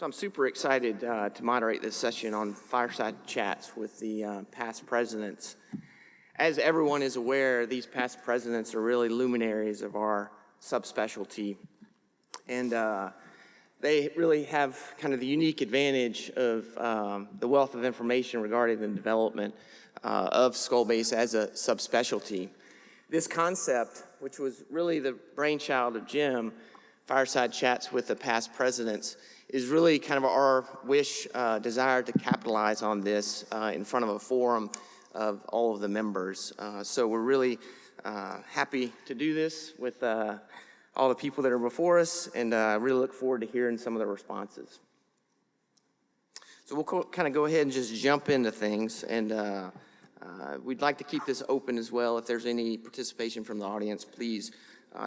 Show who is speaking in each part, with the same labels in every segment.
Speaker 1: So I'm super excited to moderate this session on Fireside Chats with the past presidents. As everyone is aware, these past presidents are really luminaries of our subspecialty. And they really have kind of the unique advantage of the wealth of information regarding the development of skull base as a subspecialty. This concept, which was really the brainchild of Jim, Fireside Chats with the past presidents, is really kind of our desire to capitalize on this in front of a forum of all of the members. So we're really happy to do this with all the people that are before us, and I really look forward to hearing some of the responses. So we'll kind of go ahead and just jump into things, and we'd like to keep this open as well. If there's any participation from the audience, please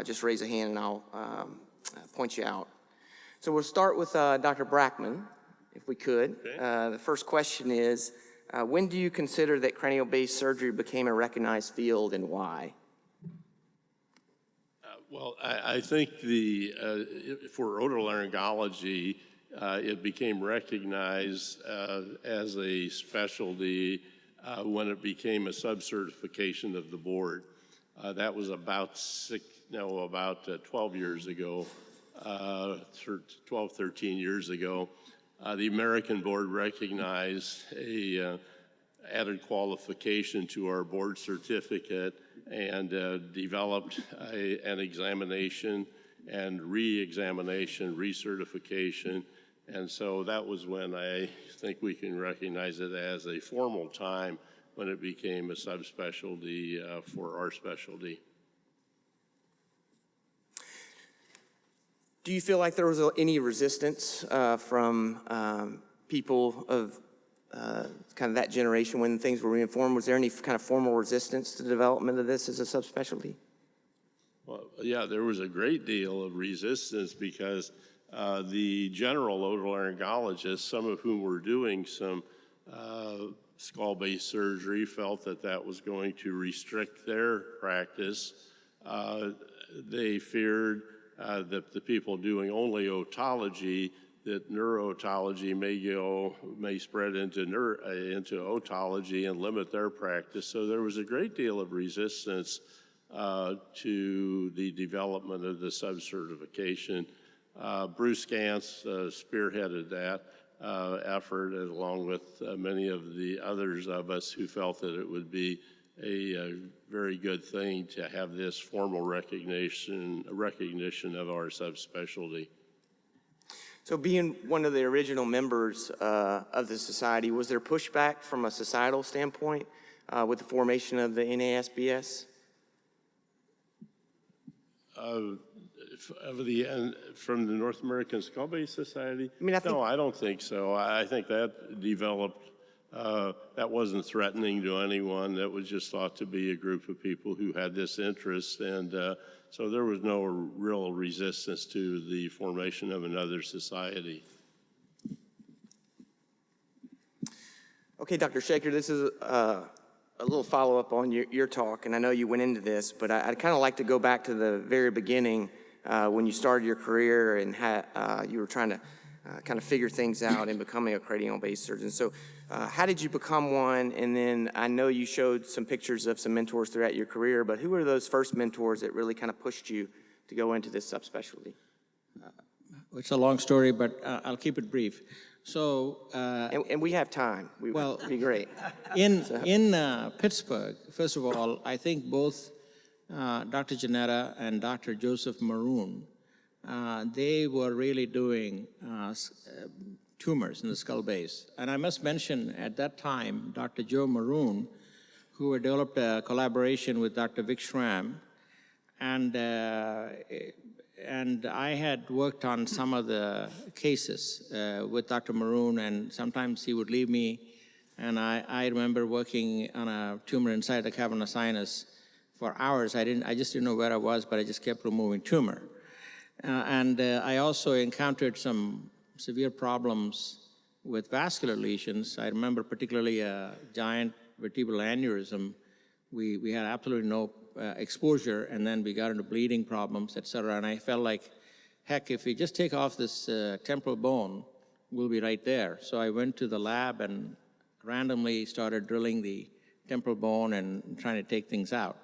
Speaker 1: just raise a hand and I'll point you out. So we'll start with Dr. Brackman, if we could. Okay. The first question is, when do you consider that cranial-based surgery became a recognized field, and why?
Speaker 2: Well, I think for otolaryngology, it became recognized as a specialty when it became a sub-certification of the board. That was about 12 years ago. 12, 13 years ago, the American board recognized a added qualification to our board certificate and developed an examination and re-examination, recertification. And so that was when I think we can recognize it as a formal time when it became a subspecialty for our specialty.
Speaker 1: Do you feel like there was any resistance from people of kind of that generation when things were reformed? Was there any kind of formal resistance to the development of this as a subspecialty?
Speaker 2: Well, yeah, there was a great deal of resistance because the general otolaryngologists, some of whom were doing some skull-based surgery, felt that that was going to restrict their practice. They feared that the people doing only otology, that neurotology may spread into otology and limit their practice. So there was a great deal of resistance to the development of the sub-certification. Bruce Gantz spearheaded that effort, along with many of the others of us who felt that it would be a very good thing to have this formal recognition of our subspecialty.
Speaker 1: So being one of the original members of the society, was there pushback from a societal standpoint with the formation of the NASBS?
Speaker 2: From the North American Skull Base Society?
Speaker 1: No,
Speaker 2: I don't think so. I think that developed, that wasn't threatening to anyone. That was just thought to be a group of people who had this interest, and so there was no real resistance to the formation of another society.
Speaker 1: Okay, Dr. Shaker, this is a little follow-up on your talk, and I know you went into this, but I'd kind of like to go back to the very beginning when you started your career and you were trying to kind of figure things out in becoming a cranial-based surgeon. So how did you become one? And then I know you showed some pictures of some mentors throughout your career, but who were those first mentors that really kind of pushed you to go into this subspecialty?
Speaker 3: It's a long story, but I'll keep it brief. So,
Speaker 1: and we have time. It'd be great.
Speaker 3: In Pittsburgh, first of all, I think both Dr. Janetta and Dr. Joseph Maroon, they were really doing tumors in the skull base. And I must mention, at that time, Dr. Joe Maroon, who had developed a collaboration with Dr. Vic Schramm, and I had worked on some of the cases with Dr. Maroon, and sometimes he would leave me, and I remember working on a tumor inside the cavernous sinus for hours. I just didn't know where I was, but I just kept removing tumor. And I also encountered some severe problems with vascular lesions. I remember particularly a giant vertebral aneurysm. We had absolutely no exposure, and then we got into bleeding problems, et cetera. And I felt like, heck, if we just take off this temporal bone, will be right there. So I went to the lab and randomly started drilling the temporal bone and trying to take things out.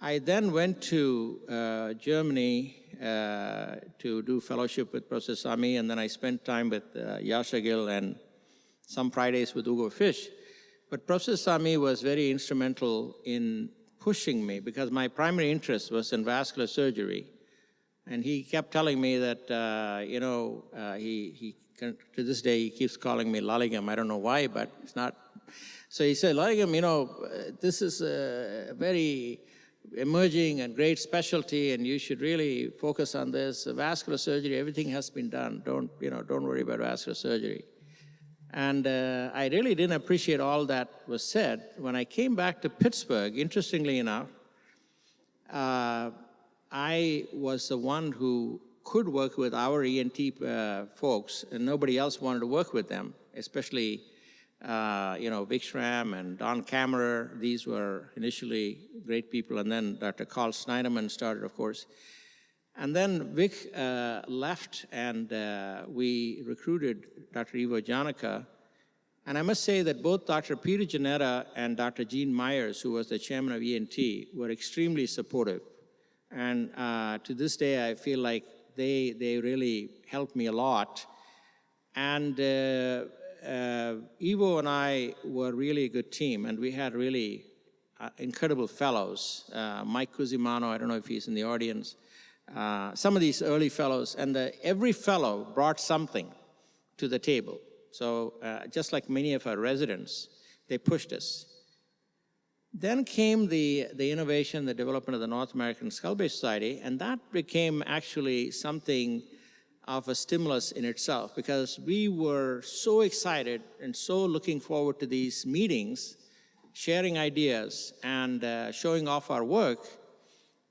Speaker 3: I then went to Germany to do fellowship with Professor Sami, and then I spent time with Yashagil and some Fridays with Ugo Fish. But Professor Sami was very instrumental in pushing me because my primary interest was in vascular surgery. And he kept telling me that, to this day, he keeps calling me Laligam. I don't know why, but it's not. So he said, Laligam, this is a very emerging and great specialty, and you should really focus on this. Vascular surgery, everything has been done. Don't worry about vascular surgery. And I really didn't appreciate all that was said. When I came back to Pittsburgh, interestingly enough, I was the one who could work with our ENT folks, and nobody else wanted to work with them, especially Vikram and Don Kammerer. These were initially great people, and then Dr. Carl Schneiderman started, of course. And then Vic left, and we recruited Dr. Ivo Janica. And I must say that both Dr. Peter Janetta and Dr. Gene Myers, who was the chairman of ENT, were extremely supportive. And to this day, I feel like they really helped me a lot. And Ivo and I were really a good team, and we had really incredible fellows. Mike Cusimano, I don't know if he's in the audience. Some of these early fellows, and every fellow brought something to the table. So just like many of our residents, they pushed us. Then came the innovation, the development of the North American Skull Base Society, and that became actually something of a stimulus in itself, because we were so excited and so looking forward to these meetings, sharing ideas and showing off our work.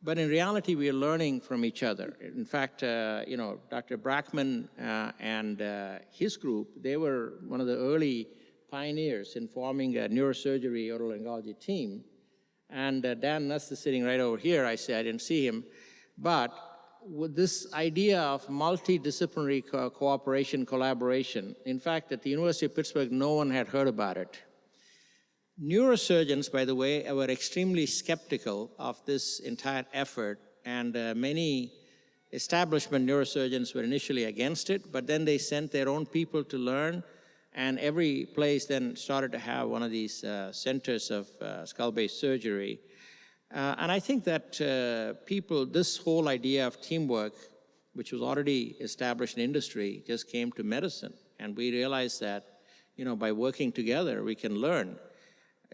Speaker 3: But in reality, we are learning from each other. In fact, Dr. Brackman and his group, they were one of the early pioneers in forming a neurosurgery otolaryngology team. And Dan Nuss is sitting right over here. I didn't see him. But with this idea of multidisciplinary cooperation, collaboration, in fact, at the University of Pittsburgh, no one had heard about it. Neurosurgeons, by the way, were extremely skeptical of this entire effort, and many establishment neurosurgeons were initially against it, but then they sent their own people to learn, and every place then started to have one of these centers of skull-based surgery. And I think that this whole idea of teamwork, which was already established in industry, just came to medicine, and we realized that, by working together, we can learn.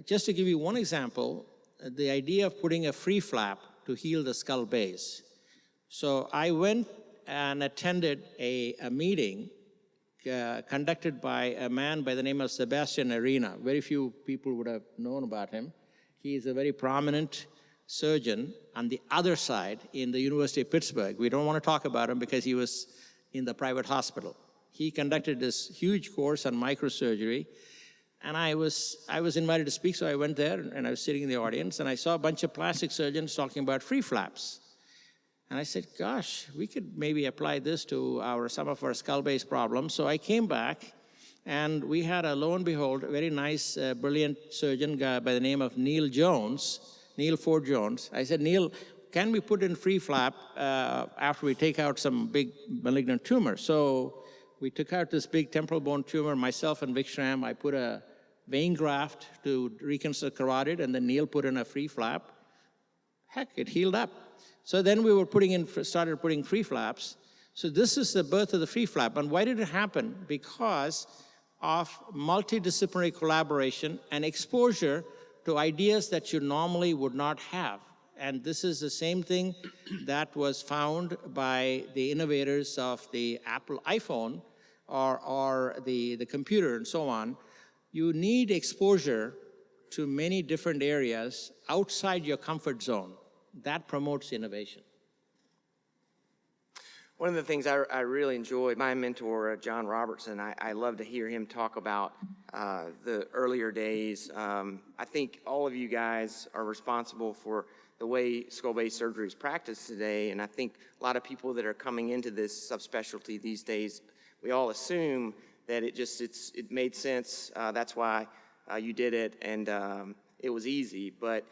Speaker 3: Just to give you one example, the idea of putting a free flap to heal the skull base. So I went and attended a meeting conducted by a man by the name of Sebastian Arena. Very few people would have known about him. He is a very prominent surgeon on the other side in the University of Pittsburgh. We don't want to talk about him because he was in the private hospital. He conducted this huge course on microsurgery. And I was invited to speak, so I went there, and I was sitting in the audience, and I saw a bunch of plastic surgeons talking about free flaps. And I said, gosh, we could maybe apply this to some of our skull-based problems. So I came back, and we had, lo and behold, a very nice, brilliant surgeon guy by the name of Neil Ford Jones. I said, Neil, can we put in free flap after we take out some big malignant tumor? So we took out this big temporal bone tumor, myself and Vikram. I put a vein graft to reconstruct carotid, and then Neil put in a free flap. Heck, it healed up. So then we were started putting free flaps. So this is the birth of the free flap. And why did it happen? Because of multidisciplinary collaboration and exposure to ideas that you normally would not have. And this is the same thing that was found by the innovators of the Apple iPhone or the computer and so on. You need exposure to many different areas outside your comfort zone. That promotes innovation.
Speaker 1: One of the things I really enjoy, my mentor, John Robertson, I love to hear him talk about the earlier days. I think all of you guys are responsible for the way skull-base surgery is practiced today. And I think a lot of people that are coming into this subspecialty these days, we all assume that it made sense. That's why you did it, and it was easy. But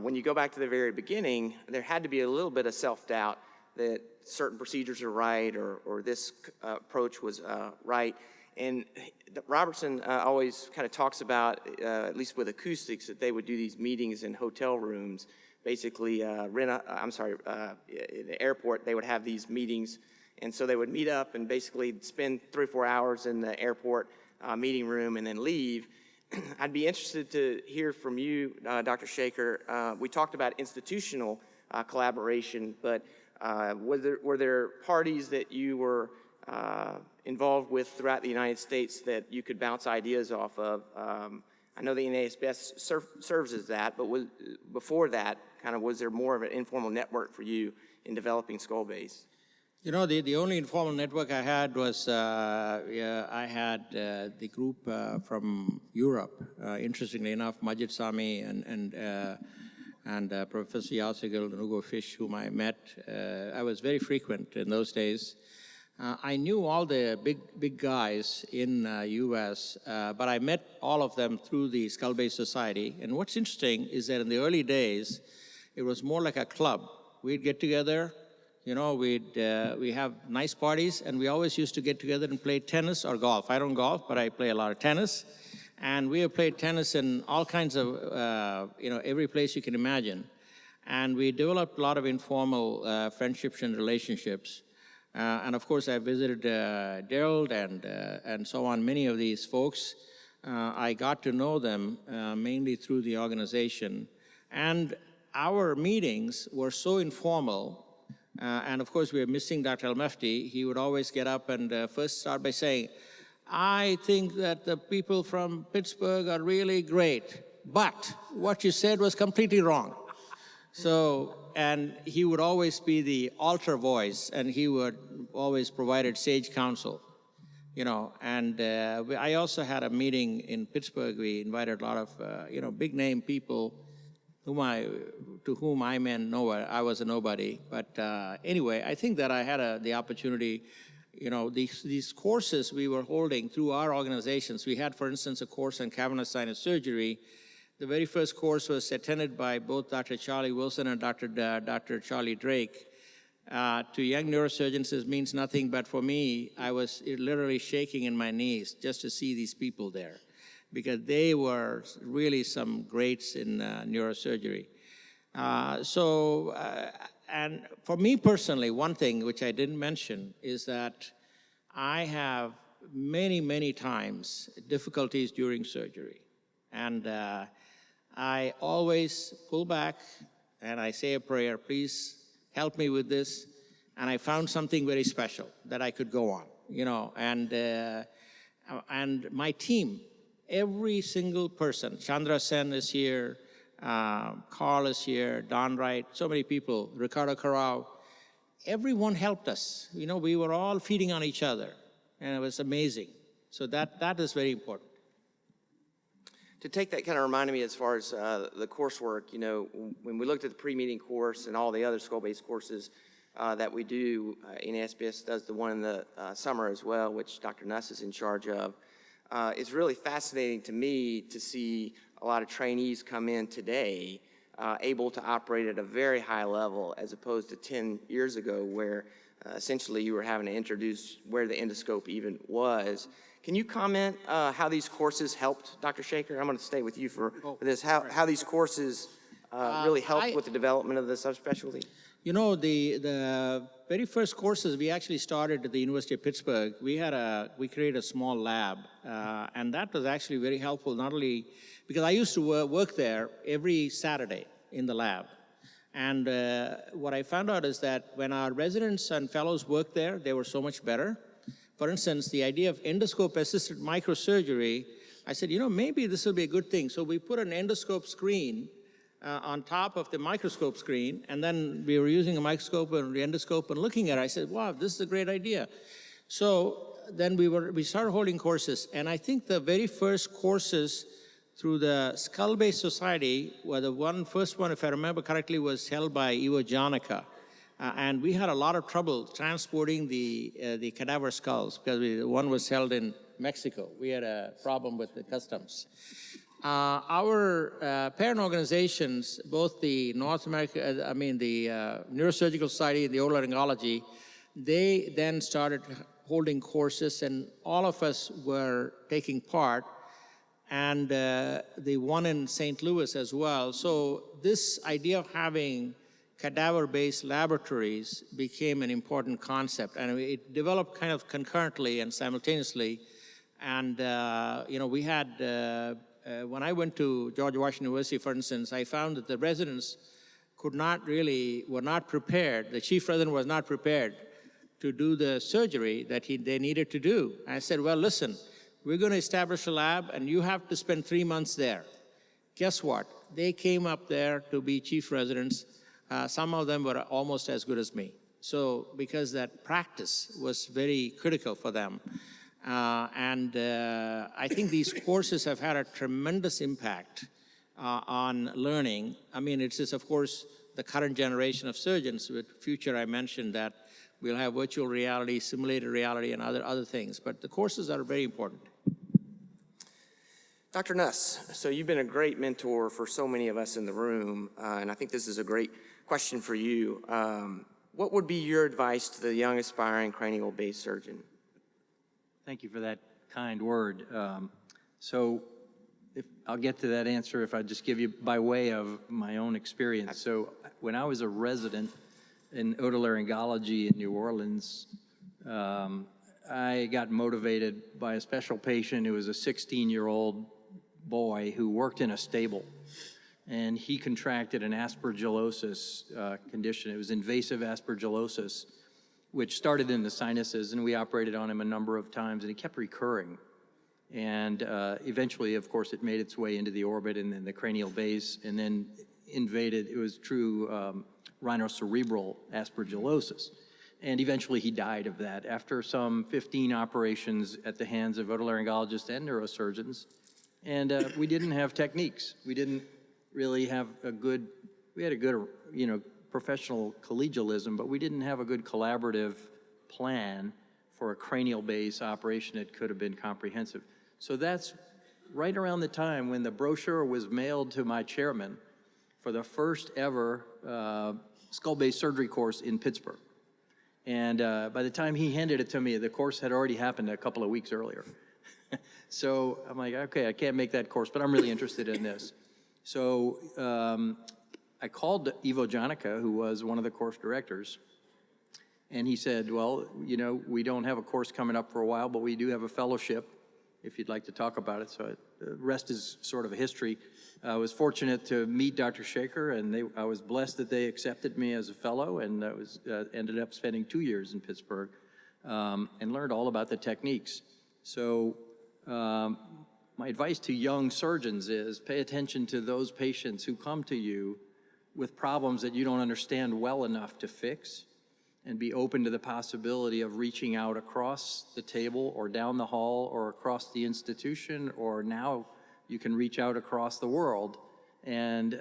Speaker 1: when you go back to the very beginning, there had to be a little bit of self-doubt that certain procedures are right, or this approach was right. And Robertson always kind of talks about, at least with acoustics, that they would do these meetings in hotel rooms. Basically, in the airport, they would have these meetings. And so they would meet up and basically spend 3 or 4 hours in the airport meeting room and then leave. I'd be interested to hear from you, Dr. Shaker. We talked about institutional collaboration, but were there parties that you were involved with throughout the United States that you could bounce ideas off of? I know the NASBS serves as that, but before that, was there more of an informal network for you in developing skull base?
Speaker 3: You know, the only informal network I had was I had the group from Europe. Interestingly enough, Majid Sami and Professor Yasegal and Hugo Fish, whom I met. I was very frequent in those days. I knew all the big guys in U.S., but I met all of them through the Skull Base Society. And what's interesting is that in the early days, it was more like a club. We'd get together, you know, we have nice parties, and we always used to get together and play tennis or golf. I don't golf, but I play a lot of tennis. And we have played tennis in all kinds of, every place you can imagine. And we developed a lot of informal friendships and relationships. And of course, I visited Gerald and so on, many of these folks. I got to know them mainly through the organization. And our meetings were so informal. And of course, we were missing Dr. Al-Mufti. He would always get up and first start by saying, I think that the people from Pittsburgh are really great, but what you said was completely wrong. So, and he would always be the altar voice, and he would always provided sage counsel, you know. And I also had a meeting in Pittsburgh. We invited a lot of, big name people to whom I meant nowhere. I was a nobody. But anyway, I think that I had the opportunity, these courses we were holding through our organizations. We had, for instance, a course on cavernous sinus surgery. The very first course was attended by both Dr. Charlie Wilson and Dr. Charlie Drake. To young neurosurgeons, this means nothing, but for me, I was literally shaking in my knees just to see these people there, because they were really some greats in neurosurgery. And for me personally, one thing which I didn't mention is that I have many times difficulties during surgery. And I always pull back and I say a prayer, please help me with this. And I found something very special that I could go on, and my team, every single person, Chandra Sen is here, Carl is here, Don Wright, so many people, Ricardo Carrao, everyone helped us. We were all feeding on each other, and it was amazing. So that is very important.
Speaker 1: To take that kind of reminded me as far as the coursework, when we looked at the pre-meeting course and all the other skull-based courses that we do, NASBS does the one in the summer as well, which Dr. Nuss is in charge of. It's really fascinating to me to see a lot of trainees come in today able to operate at a very high level, as opposed to 10 years ago where essentially you were having to introduce where the endoscope even was. Can you comment how these courses helped, Dr. Shaker? I'm going to stay with you for this. How these courses really helped with the development of the subspecialty?
Speaker 3: The very first courses we actually started at the University of Pittsburgh, we created a small lab, and that was actually very helpful, not only because I used to work there every Saturday in the lab. And what I found out is that when our residents and fellows worked there, they were so much better. For instance, the idea of endoscope-assisted microsurgery, I said, maybe this will be a good thing. So we put an endoscope screen on top of the microscope screen, and then we were using a microscope and the endoscope and looking at it. I said, wow, this is a great idea. So then we started holding courses, and I think the very first courses through the Skull-Based Society, where the first one, if I remember correctly, was held by Ivo Janica. And we had a lot of trouble transporting the cadaver skulls because one was held in Mexico. We had a problem with the customs. Our parent organizations, both the North America, the Neurosurgical Society and the Otolaryngology, they then started holding courses, and all of us were taking part, and the one in St. Louis as well. So this idea of having cadaver-based laboratories became an important concept, and it developed kind of concurrently and simultaneously. And we had, when I went to George Washington University, for instance, I found that the residents were not prepared. The chief resident was not prepared to do the surgery that they needed to do. I said, well, listen, we're going to establish a lab, and you have to spend 3 months there. Guess what? They came up there to be chief residents. Some of them were almost as good as me. So because that practice was very critical for them. I think these courses have had a tremendous impact on learning. I mean, it's just, of course, the current generation of surgeons. With future, I mentioned that we'll have virtual reality, simulated reality, and other things. But the courses are very important.
Speaker 1: Dr. Nuss, so you've been a great mentor for so many of us in the room, and I think this is a great question for you. What would be your advice to the young aspiring cranial-based surgeon?
Speaker 4: Thank you for that kind word. I'll get to that answer if I just give you by way of my own experience. So when I was a resident in otolaryngology in New Orleans, I got motivated by a special patient who was a 16-year-old boy who worked in a stable. And he contracted an aspergillosis condition. It was invasive aspergillosis, which started in the sinuses, and we operated on him a number of times, and he kept recurring. And eventually, of course, it made its way into the orbit and then the cranial base, and then invaded, it was true rhinocerebral aspergillosis. And eventually he died of that after some 15 operations at the hands of otolaryngologists and neurosurgeons. And we didn't have techniques. We didn't really have we had a good, professional collegialism, but we didn't have a good collaborative plan for a cranial base operation that could have been comprehensive. So that's right around the time when the brochure was mailed to my chairman for the first ever skull-based surgery course in Pittsburgh. And by the time he handed it to me, the course had already happened a couple of weeks earlier. So I'm like, okay, I can't make that course, but I'm really interested in this. So I called Ivo Janica, who was one of the course directors, and he said, well, we don't have a course coming up for a while, but we do have a fellowship, if you'd like to talk about it. So the rest is sort of a history. I was fortunate to meet Dr. Shaker, and I was blessed that they accepted me as a fellow, and I ended up spending 2 years in Pittsburgh and learned all about the techniques. So my advice to young surgeons is pay attention to those patients who come to you with problems that you don't understand well enough to fix, and be open to the possibility of reaching out across the table or down the hall or across the institution, or now you can reach out across the world and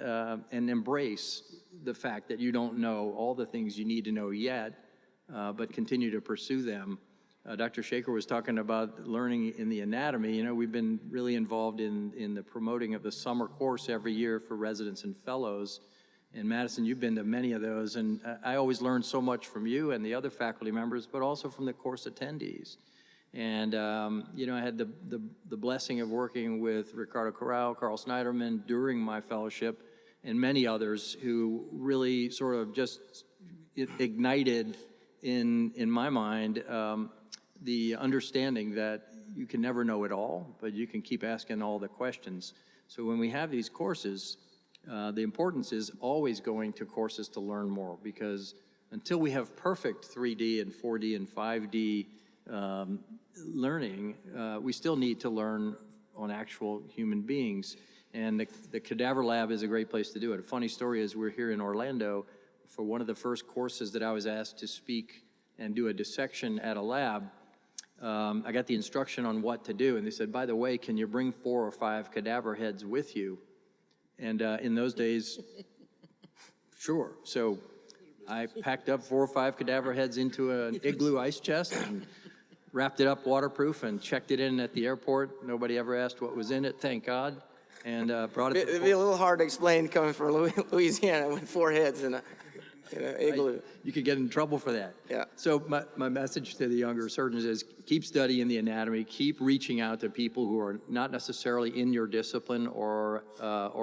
Speaker 4: embrace the fact that you don't know all the things you need to know yet, but continue to pursue them. Dr. Shaker was talking about learning in the anatomy. We've been really involved in the promoting of the summer course every year for residents and fellows. And Madison, you've been to many of those, and I always learn so much from you and the other faculty members, but also from the course attendees. And I had the blessing of working with Ricardo Corral, Carl Snyderman during my fellowship, and many others who really sort of just ignited in my mind the understanding that you can never know it all, but you can keep asking all the questions. So when we have these courses, the importance is always going to courses to learn more, because until we have perfect 3D and 4D and 5D learning, we still need to learn on actual human beings. And the cadaver lab is a great place to do it. A funny story is we're here in Orlando for one of the first courses that I was asked to speak and do a dissection at a lab. I got the instruction on what to do, and they said, by the way, can you bring 4 or 5 cadaver heads with you? And in those days, sure. So I packed up 4 or 5 cadaver heads into an igloo ice chest and wrapped it up waterproof and checked it in at the airport. Nobody ever asked what was in it, thank God. And brought it to
Speaker 1: It'd be a little hard to explain coming from Louisiana with 4 heads in an igloo.
Speaker 4: You could get in trouble for that.
Speaker 1: Yeah.
Speaker 4: So my message to the younger surgeons is keep studying the anatomy, keep reaching out to people who are not necessarily in your discipline or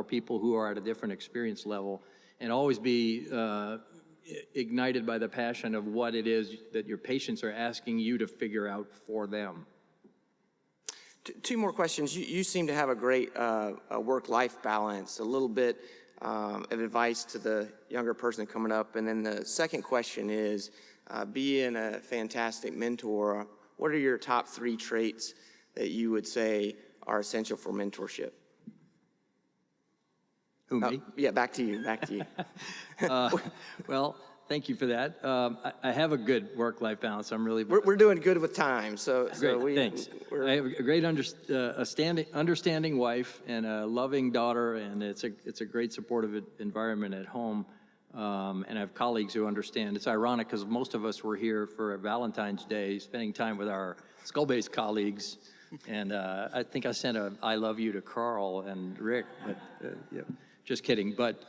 Speaker 4: people who are at a different experience level, and always be ignited by the passion of what it is that your patients are asking you to figure out for them.
Speaker 1: 2 more questions. You seem to have a great work-life balance, a little bit of advice to the younger person coming up. And then the second question is, being a fantastic mentor, what are your top 3 traits that you would say are essential for mentorship?
Speaker 4: Who, me?
Speaker 1: Yeah, back to you.
Speaker 4: Well, thank you for that. I have a good work-life balance. I'm really
Speaker 1: We're doing good with time, so
Speaker 4: great. Thanks. I have a great understanding wife and a loving daughter, and it's a great supportive environment at home. And I have colleagues who understand. It's ironic because most of us were here for Valentine's Day, spending time with our skull-based colleagues. And I think I sent a "I love you" to Carl and Rick, but yeah, just kidding. But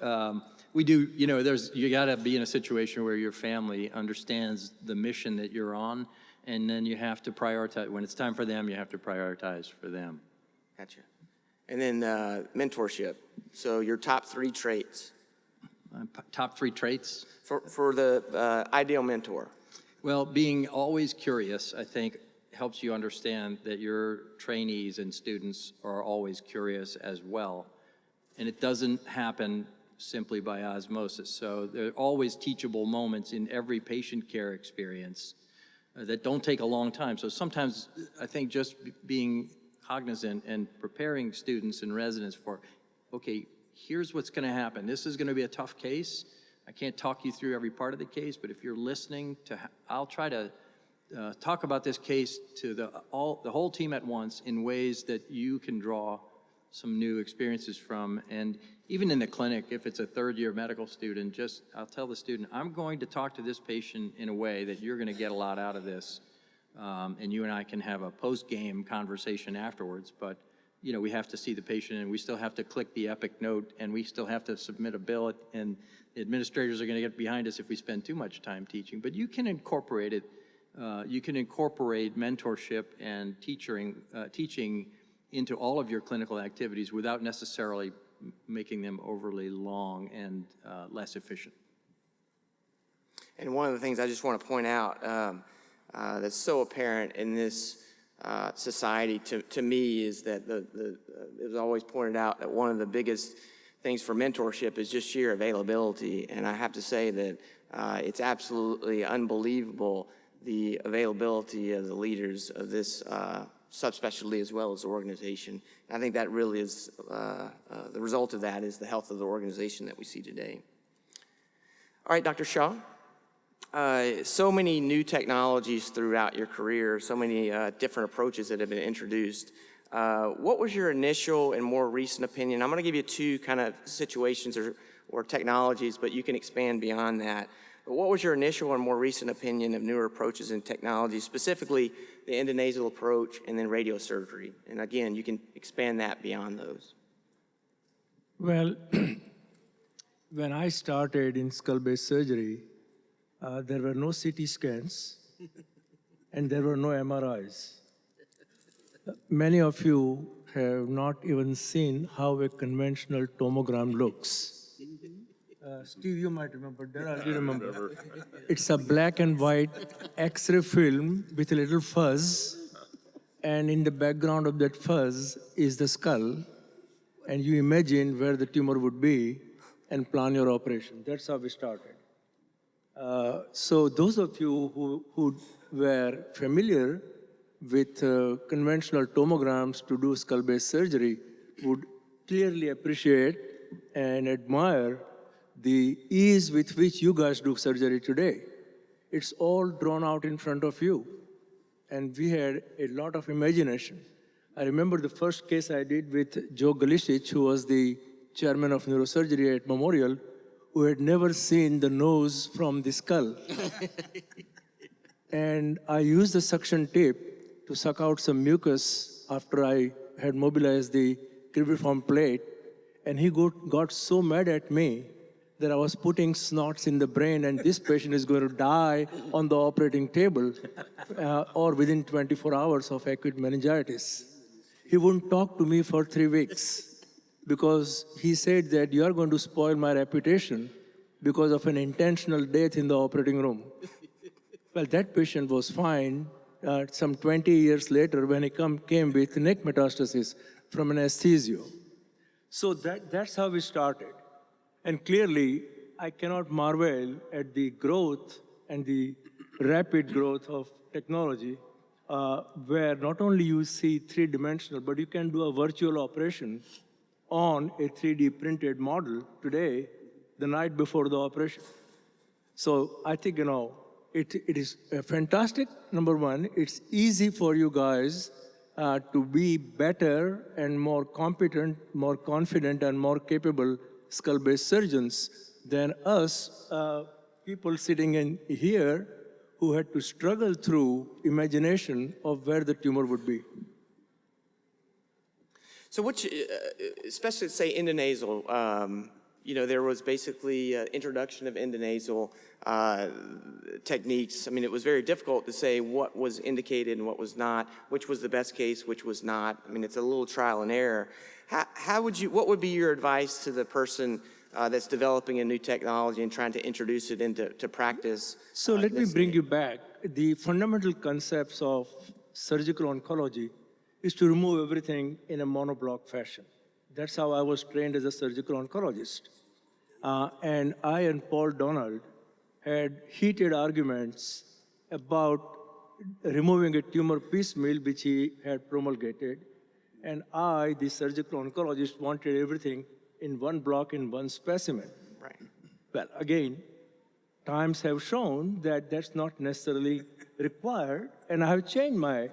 Speaker 4: we do, you got to be in a situation where your family understands the mission that you're on, and then you have to prioritize. When it's time for them, you have to prioritize for them.
Speaker 1: Gotcha. And then mentorship. So your top 3 traits.
Speaker 4: Top 3 traits?
Speaker 1: For the ideal mentor.
Speaker 4: Well, being always curious, I think, helps you understand that your trainees and students are always curious as well. And it doesn't happen simply by osmosis. So there are always teachable moments in every patient care experience that don't take a long time. So sometimes I think just being cognizant and preparing students and residents for, okay, here's what's going to happen. This is going to be a tough case. I can't talk you through every part of the case, but if you're listening to, I'll try to talk about this case to the whole team at once in ways that you can draw some new experiences from. And even in the clinic, if it's a 3rd-year medical student, I'll tell the student, I'm going to talk to this patient in a way that you're going to get a lot out of this. And you and I can have a post-game conversation afterwards, but we have to see the patient, and we still have to click the epic note, and we still have to submit a bill, and the administrators are going to get behind us if we spend too much time teaching. But you can incorporate it. You can incorporate mentorship and teaching into all of your clinical activities without necessarily making them overly long and less efficient.
Speaker 1: And one of the things I just want to point out that's so apparent in this society to me is that it was always pointed out that one of the biggest things for mentorship is just sheer availability. And I have to say that it's absolutely unbelievable the availability of the leaders of this subspecialty as well as the organization. And I think that really is the result of that is the health of the organization that we see today. All right, Dr. Shaw. So many new technologies throughout your career, so many different approaches that have been introduced. What was your initial and more recent opinion? I'm going to give you 2 kind of situations or technologies, but you can expand beyond that. But what was your initial and more recent opinion of newer approaches and technologies, specifically the endonasal approach and then radiosurgery? And again, you can expand that beyond those.
Speaker 5: Well, when I started in skull-based surgery, there were no CT scans and there were no MRIs. Many of you have not even seen how a conventional tomogram looks. Steve, you might remember. Daryl, do you remember? It's a black and white X-ray film with a little fuzz, and in the background of that fuzz is the skull, and you imagine where the tumor would be and plan your operation. That's how we started. So those of you who were familiar with conventional tomograms to do skull-based surgery would clearly appreciate and admire the ease with which you guys do surgery today. It's all drawn out in front of you. and we had a lot of imagination. I remember the first case I did with Joe Galicic, who was the chairman of neurosurgery at Memorial, who had never seen the nose from the skull. And I used the suction tape to suck out some mucus after I had mobilized the cribriform plate. And he got so mad at me that I was putting snots in the brain and this patient is going to die on the operating table or within 24 hours of acute meningitis. He wouldn't talk to me for 3 weeks because he said that you are going to spoil my reputation because of an intentional death in the operating room. Well, that patient was fine some 20 years later when he came with neck metastasis from anesthesia. So that's how we started. And clearly, I cannot marvel at the growth and the rapid growth of technology where not only you see three-dimensional, but you can do a virtual operation on a 3D printed model today, the night before the operation. So I think, it is fantastic, number one. It's easy for you guys to be better and more competent, more confident, and more capable skull-based surgeons than us people sitting in here who had to struggle through imagination of where the tumor would be.
Speaker 1: So which, especially say endonasal, there was basically introduction of endonasal techniques. I mean, it was very difficult to say what was indicated and what was not, which was the best case, which was not. I mean, it's a little trial and error. What would be your advice to the person that's developing a new technology and trying to introduce it into practice?
Speaker 5: So let me bring you back. The fundamental concepts of surgical oncology is to remove everything in a monoblock fashion. That's how I was trained as a surgical oncologist. And I and Paul Donald had heated arguments about removing a tumor piecemeal, which he had promulgated. And I, the surgical oncologist, wanted everything in one block, in one specimen.
Speaker 1: Right.
Speaker 5: Well, again, times have shown that that's not necessarily required, and I have changed my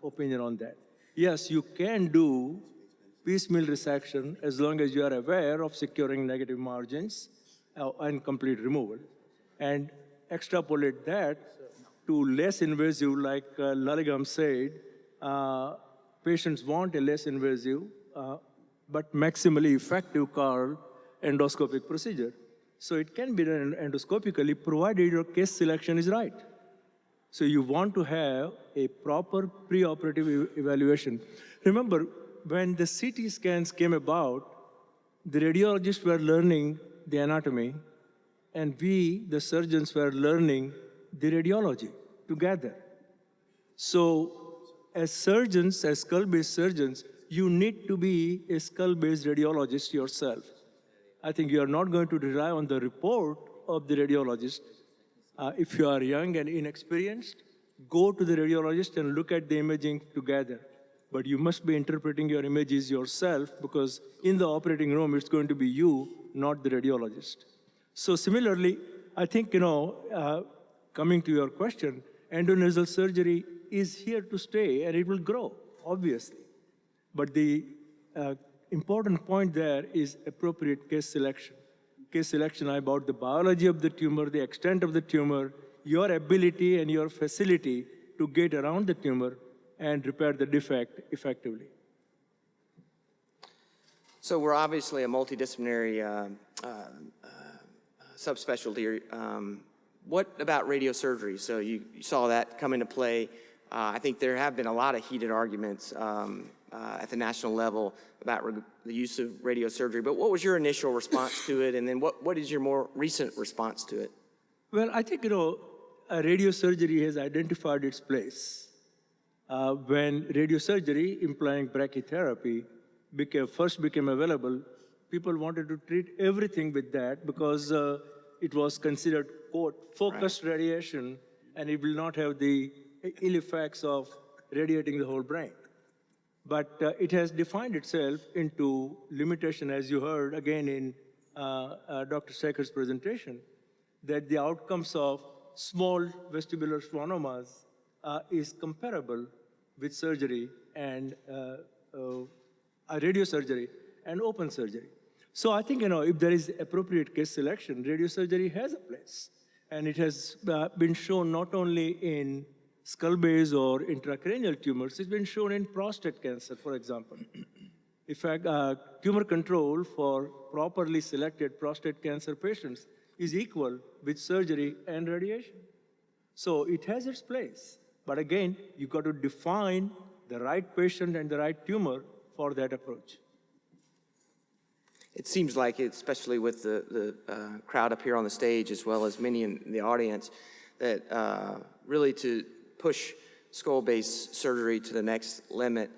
Speaker 5: opinion on that. Yes, you can do piecemeal resection as long as you are aware of securing negative margins and complete removal. And extrapolate that to less invasive, like Laligam said, patients want a less invasive but maximally effective called endoscopic procedure. So it can be done endoscopically provided your case selection is right. So you want to have a proper preoperative evaluation. Remember, when the CT scans came about, the radiologists were learning the anatomy, and we, the surgeons, were learning the radiology together. So as surgeons, as skull-based surgeons, you need to be a skull-based radiologist yourself. I think you are not going to rely on the report of the radiologist. If you are young and inexperienced, go to the radiologist and look at the imaging together. But you must be interpreting your images yourself because in the operating room, it's going to be you, not the radiologist. So similarly, I think, coming to your question, endonasal surgery is here to stay and it will grow, obviously. But the important point there is appropriate case selection. Case selection about the biology of the tumor, the extent of the tumor, your ability and your facility to get around the tumor and repair the defect effectively.
Speaker 1: So we're obviously a multidisciplinary subspecialty. What about radiosurgery? So you saw that come into play. I think there have been a lot of heated arguments at the national level about the use of radiosurgery. But what was your initial response to it? And then what is your more recent response to it?
Speaker 5: Well, I think, radiosurgery has identified its place. When radiosurgery, implying brachytherapy, first became available, people wanted to treat everything with that because it was considered, quote, focused radiation, and it will not have the ill effects of radiating the whole brain. But it has defined itself into limitation, as you heard again in Dr. Sekhar's presentation, that the outcomes of small vestibular schwannomas is comparable with surgery and radiosurgery and open surgery. So I think, if there is appropriate case selection, radiosurgery has a place. And it has been shown not only in skull base or intracranial tumors, it's been shown in prostate cancer, for example. In fact, tumor control for properly selected prostate cancer patients is equal with surgery and radiation. So it has its place. But again, you've got to define the right patient and the right tumor for that approach.
Speaker 1: It seems like, especially with the crowd up here on the stage, as well as many in the audience, that really to push skull-based surgery to the next limit,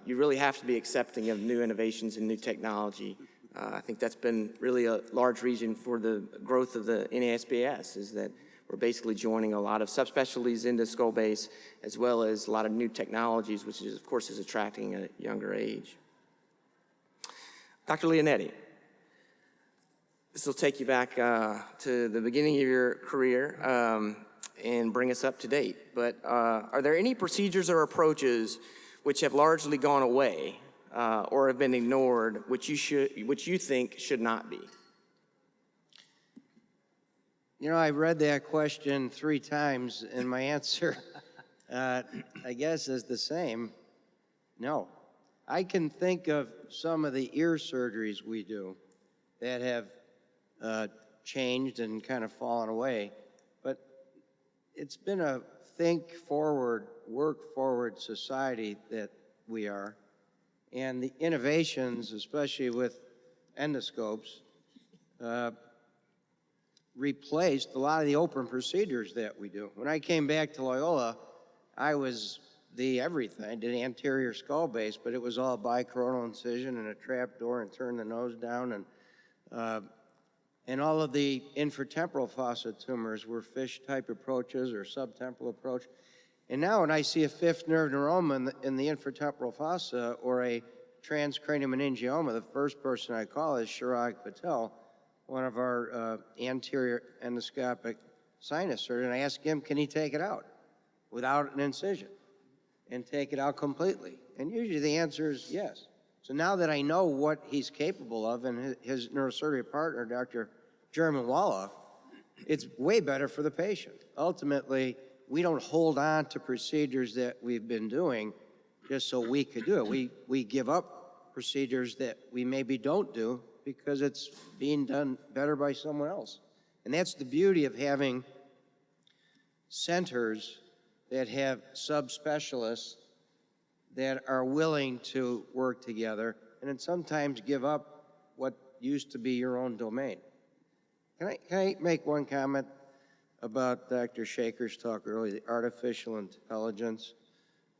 Speaker 1: you really have to be accepting of new innovations and new technology. I think that's been really a large reason for the growth of the NASBS, is that we're basically joining a lot of subspecialties into skull base, as well as a lot of new technologies, which is, of course, is attracting a younger age. Dr. Leonetti, this will take you back to the beginning of your career and bring us up to date. But are there any procedures or approaches which have largely gone away or have been ignored, which you think should not be?
Speaker 6: I read that question 3 times, and my answer, I guess, is the same. No. I can think of some of the ear surgeries we do that have changed and kind of fallen away, but it's been a think forward, work forward society that we are, and the innovations, especially with endoscopes, replaced a lot of the open procedures that we do. When I came back to Loyola, I was the everything. I did anterior skull base, but it was all bicoronal incision and a trap door and turn the nose down, and all of the infratemporal fossa tumors were fish-type approaches or subtemporal approach. And now when I see a fifth nerve neuroma in the infratemporal fossa or a transcranial meningioma, the first person I call is Chirag Patel, one of our anterior endoscopic sinus surgeons. I ask him, can he take it out without an incision and take it out completely? And usually the answer is yes. So now that I know what he's capable of, and his neurosurgery partner, Dr. German Walla, it's way better for the patient. Ultimately, we don't hold on to procedures that we've been doing just so we could do it. We give up procedures that we maybe don't do because it's being done better by someone else. And that's the beauty of having centers that have subspecialists that are willing to work together and then sometimes give up what used to be your own domain. Can I make one comment about Dr. Shaker's talk earlier, the artificial intelligence?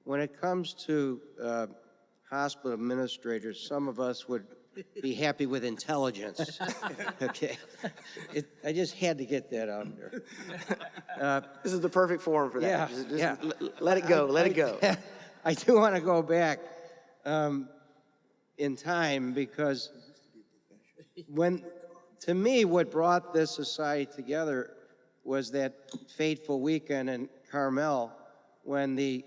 Speaker 6: When it comes to hospital administrators, some of us would be happy with intelligence. Okay, I just had to get that out there.
Speaker 1: This is the perfect forum for that.
Speaker 6: Yeah,
Speaker 1: Just let it go, let it go.
Speaker 6: I do want to go back in time because to me, what brought this society together was that fateful weekend in Carmel when the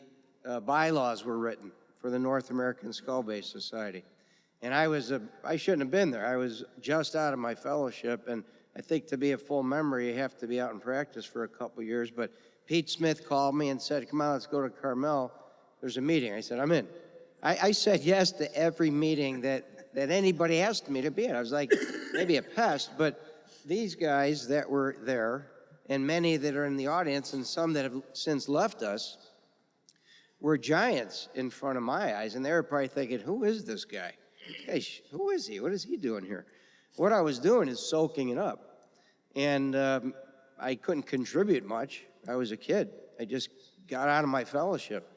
Speaker 6: bylaws were written for the North American Skull Base Society. And I shouldn't have been there. I was just out of my fellowship, and I think to be a full member, you have to be out in practice for a couple years. But Pete Smith called me and said, come on, let's go to Carmel. There's a meeting. I said, I'm in. I said yes to every meeting that anybody asked me to be in. I was like, maybe a pest, but these guys that were there, and many that are in the audience, and some that have since left us, were giants in front of my eyes. And they were probably thinking, who is this guy? Hey, who is he? What is he doing here? What I was doing is soaking it up. And I couldn't contribute much. I was a kid. I just got out of my fellowship.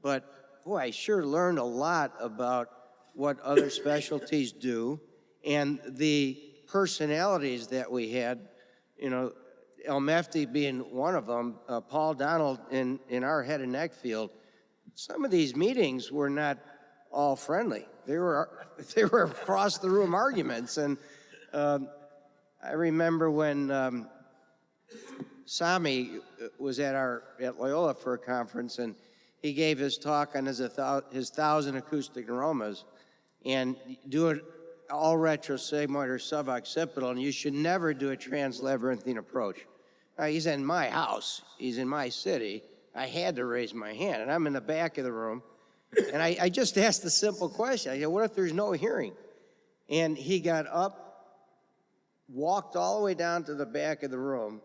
Speaker 6: But boy, I sure learned a lot about what other specialties do and the personalities that we had, El Mefti being one of them, Paul Donald in our head and neck field. Some of these meetings were not all friendly. They were across the room arguments. And I remember when Sami was at Loyola for a conference, and he gave his talk on his 1,000 acoustic neuromas, and do it all retrosigmoid or suboccipital, and you should never do a translabyrinthine approach. He's in my house. He's in my city. I had to raise my hand, and I'm in the back of the room, and I just asked the simple question. I said, what if there's no hearing? And he got up, walked all the way down to the back of the room,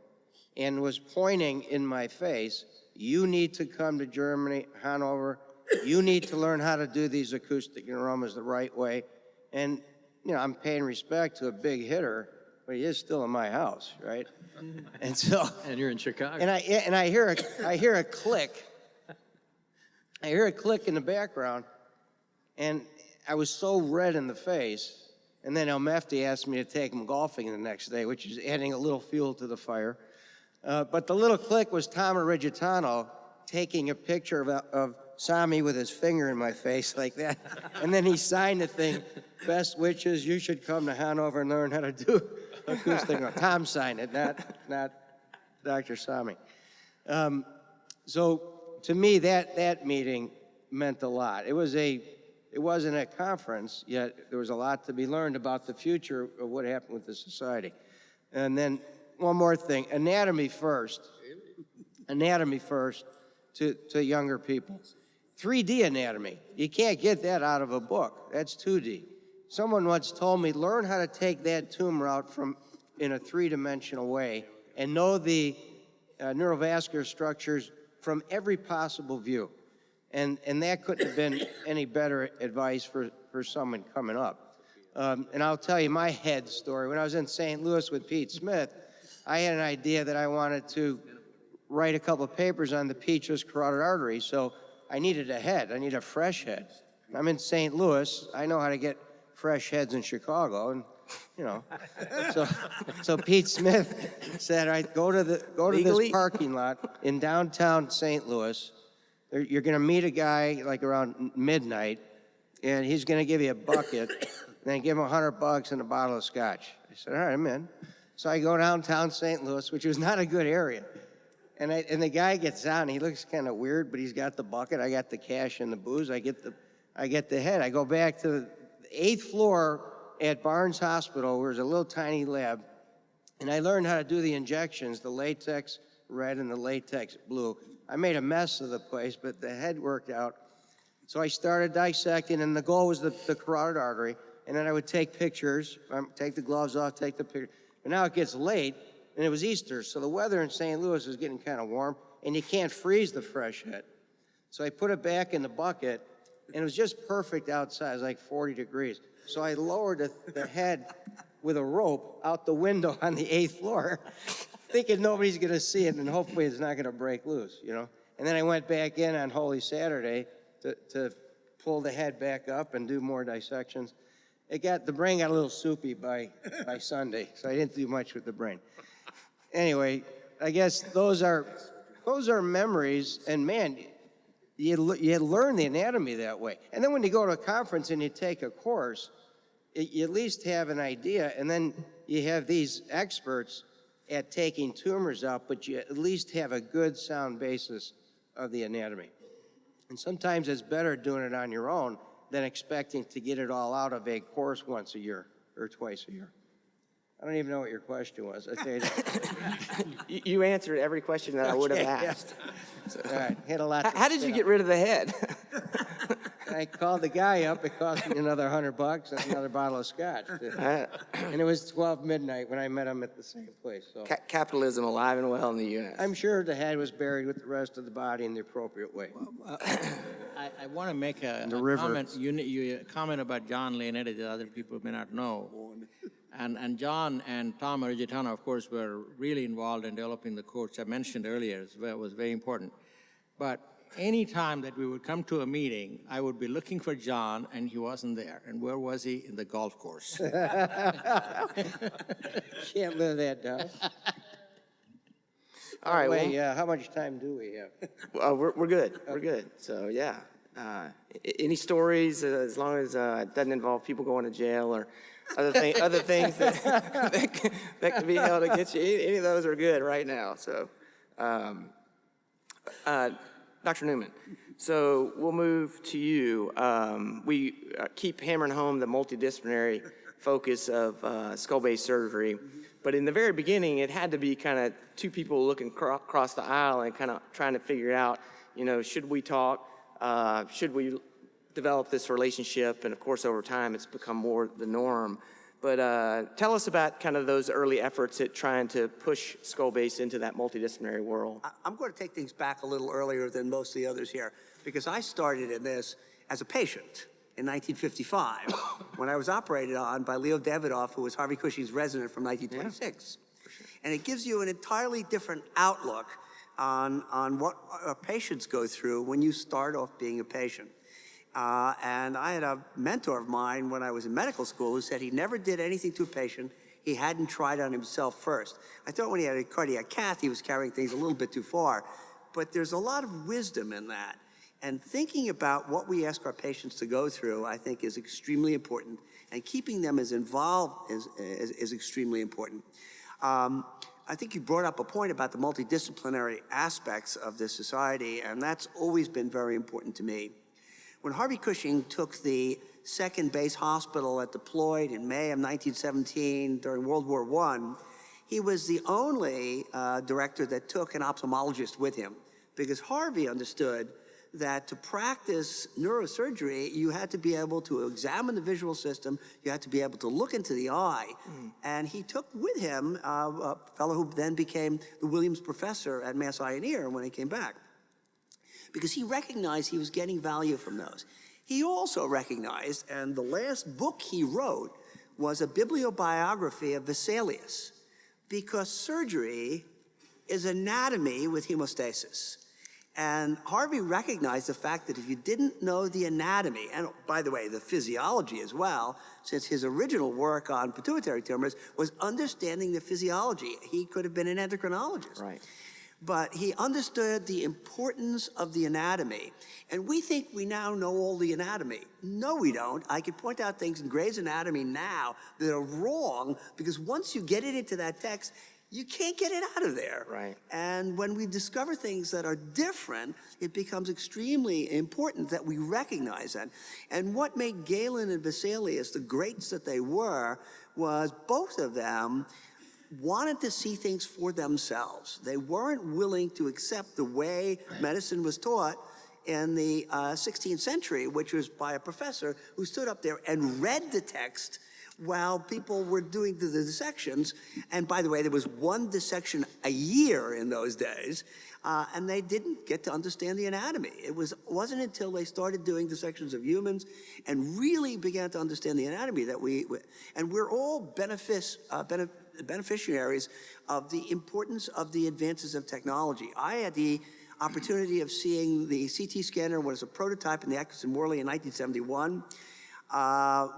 Speaker 6: and was pointing in my face, you need to come to Germany, Hanover. You need to learn how to do these acoustic neuromas the right way. And, you know, I'm paying respect to a big hitter, but he is still in my house, right? And so,
Speaker 4: And you're in Chicago.
Speaker 6: and I hear a click. I hear a click in the background, and I was so red in the face. And then El Mefti asked me to take him golfing the next day, which is adding a little fuel to the fire. But the little click was Tom Origitano taking a picture of Sami with his finger in my face like that. And then he signed the thing, best wishes, you should come to Hanover and learn how to do acoustic. Tom signed it, not Dr. Sami. So to me, that meeting meant a lot. It wasn't a conference, yet there was a lot to be learned about the future of what happened with the society. And then one more thing, anatomy first to younger people. 3D anatomy, you can't get that out of a book, that's 2D. Someone once told me, learn how to take that tumor out in a three-dimensional way and know the neurovascular structures from every possible view. And that couldn't have been any better advice for someone coming up. And I'll tell you my head story. When I was in St. Louis with Pete Smith, I had an idea that I wanted to write a couple of papers on the petrous carotid artery, so I needed a head. I need a fresh head. I'm in St. Louis. I know how to get fresh heads in Chicago, and you know. So Pete Smith said, "All right, go to this parking lot in downtown St. Louis. You're going to meet a guy like around midnight, and he's going to give you a bucket, and then give him $100 and a bottle of scotch." I said, "All right, I'm in." So I go downtown St. Louis, which was not a good area. And the guy gets out, and he looks kind of weird, but he's got the bucket. I got the cash and the booze. I get the head. I go back to the 8th floor at Barnes Hospital, where there's a little tiny lab, and I learned how to do the injections, the latex red and the latex blue. I made a mess of the place, but the head worked out. So I started dissecting, and the goal was the carotid artery, and then I would take pictures, take the gloves off, take the picture. But now it gets late, and it was Easter, so the weather in St. Louis is getting kind of warm, and you can't freeze the fresh head. So I put it back in the bucket, and it was just perfect outside. It was like 40 degrees. So I lowered the head with a rope out the window on the 8th floor, thinking nobody's going to see it, and hopefully it's not going to break loose, you know. And then I went back in on Holy Saturday to pull the head back up and do more dissections. The brain got a little soupy by Sunday, so I didn't do much with the brain. Anyway, I guess those are memories, and man, you learn the anatomy that way. And then when you go to a conference and you take a course, you at least have an idea, and then you have these experts at taking tumors out, but you at least have a good sound basis of the anatomy. And sometimes it's better doing it on your own than expecting to get it all out of a course once a year or twice a year. I don't even know what your question was. I tell you that.
Speaker 1: You answered every question that I would have asked.
Speaker 6: So, all right, had a lot.
Speaker 1: How did you get rid of the head?
Speaker 6: I called the guy up. It cost me another $100 and another bottle of scotch. And it was 12 midnight when I met him at the same place. So
Speaker 1: Capitalism alive and well in the U.S.
Speaker 6: I'm sure the head was buried with the rest of the body in the appropriate way.
Speaker 3: I want to make a
Speaker 6: river.
Speaker 3: comment. You comment about John Leonetti that other people may not know. And John and Tom Origitano, of course, were really involved in developing the course I mentioned earlier. It was very important. But any time that we would come to a meeting, I would be looking for John, and he wasn't there. And where was he? In the golf course.
Speaker 6: Can't live that down.
Speaker 1: All right.
Speaker 6: Wait, how much time do we have?
Speaker 1: We're good. We're good. So, yeah. Any stories, as long as it doesn't involve people going to jail or other things that can be held against you. Any of those are good right now. So, Dr. Newman, so we'll move to you. We keep hammering home the multidisciplinary focus of skull-based surgery, but in the very beginning, it had to be kind of two people looking across the aisle and kind of trying to figure out, should we talk? Should we develop this relationship? And of course, over time, it's become more the norm. But tell us about kind of those early efforts at trying to push skull-based into that multidisciplinary world.
Speaker 7: I'm going to take things back a little earlier than most of the others here, because I started in this as a patient in 1955 when I was operated on by Leo Davidoff, who was Harvey Cushing's resident from 1926. Yeah. And it gives you an entirely different outlook on what patients go through when you start off being a patient. And I had a mentor of mine when I was in medical school who said he never did anything to a patient he hadn't tried on himself first. I thought when he had a cardiac cath, he was carrying things a little bit too far. But there's a lot of wisdom in that. And thinking about what we ask our patients to go through, I think, is extremely important. And keeping them as involved is extremely important. I think you brought up a point about the multidisciplinary aspects of this society, and that's always been very important to me. When Harvey Cushing took the 2nd Base Hospital at deployed in May of 1917 during World War I, he was the only director that took an ophthalmologist with him, because Harvey understood that to practice neurosurgery, you had to be able to examine the visual system, you had to be able to look into the eye. And he took with him a fellow who then became the Williams Professor at Mass Eye and Ear when he came back, because he recognized he was getting value from those. He also recognized, and the last book he wrote was a bibliobiography of Vesalius, because surgery is anatomy with hemostasis. And Harvey recognized the fact that if you didn't know the anatomy, and by the way, the physiology as well, since his original work on pituitary tumors was understanding the physiology. He could have been an endocrinologist.
Speaker 1: Right.
Speaker 7: But he understood the importance of the anatomy. And we think we now know all the anatomy. No, we don't. I could point out things in Gray's Anatomy now that are wrong, because once you get it into that text, you can't get it out of there.
Speaker 1: Right.
Speaker 7: And when we discover things that are different, it becomes extremely important that we recognize that. And what made Galen and Vesalius the greats that they were was both of them wanted to see things for themselves. They weren't willing to accept the way medicine was taught in the 16th century, which was by a professor who stood up there and read the text while people were doing the dissections. And by the way, there was one dissection a year in those days, and they didn't get to understand the anatomy. It wasn't until they started doing dissections of humans and really began to understand the anatomy that and we're all beneficiaries of the importance of the advances of technology. I had the opportunity of seeing the CT scanner when it was a prototype in the Atkinson Morley in 1971.